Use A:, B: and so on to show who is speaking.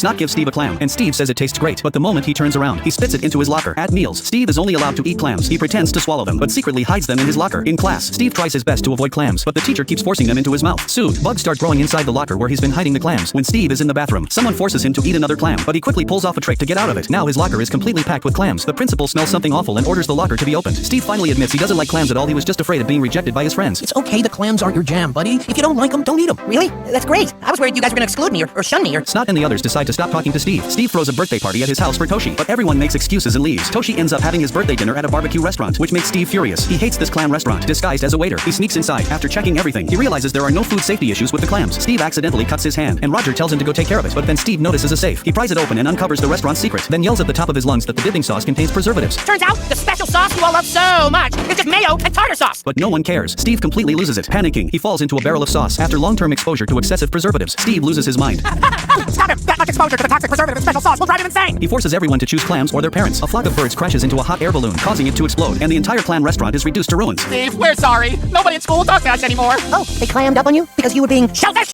A: Snot gives Steve a clam, and Steve says it tastes great, but the moment he turns around, he spits it into his locker. At meals, Steve is only allowed to eat clams. He pretends to swallow them, but secretly hides them in his locker. In class, Steve tries his best to avoid clams, but the teacher keeps forcing them into his mouth. Soon, bugs start growing inside the locker where he's been hiding the clams. When Steve is in the bathroom, someone forces him to eat another clam, but he quickly pulls off a trick to get out of it. Now his locker is completely packed with clams. The principal smells something awful and orders the locker to be opened. Steve finally admits he doesn't like clams at all. He was just afraid of being rejected by his friends.
B: It's okay, the clams aren't your jam, buddy. If you don't like them, don't eat them.
C: Really? That's great. I was worried you guys were gonna exclude me or shun me or...
A: Snot and the others decide to stop talking to Steve. Steve throws a birthday party at his house for Toshi, but everyone makes excuses and leaves. Toshi ends up having his birthday dinner at a barbecue restaurant, which makes Steve furious. He hates this clam restaurant. Disguised as a waiter, he sneaks inside. After checking everything, he realizes there are no food safety issues with the clams. Steve accidentally cuts his hand, and Roger tells him to go take care of it, but then Steve notices a safe. He pries it open and uncovers the restaurant's secret, then yells at the top of his lungs that the dipping sauce contains preservatives.
C: Turns out, the special sauce you all love so much is just mayo and tartar sauce.
A: But no one cares. Steve completely loses it. Panicking, he falls into a barrel of sauce. After long-term exposure to excessive preservatives, Steve loses his mind.
C: Stop him! That much exposure to the toxic preservative special sauce will drive him insane!
A: He forces everyone to choose clams or their parents. A flock of birds crashes into a hot air balloon, causing it to explode, and the entire clam restaurant is reduced to ruins.
D: Steve, we're sorry. Nobody at school will talk to us anymore.
C: Oh, they clammed up on you because you were being shellfish?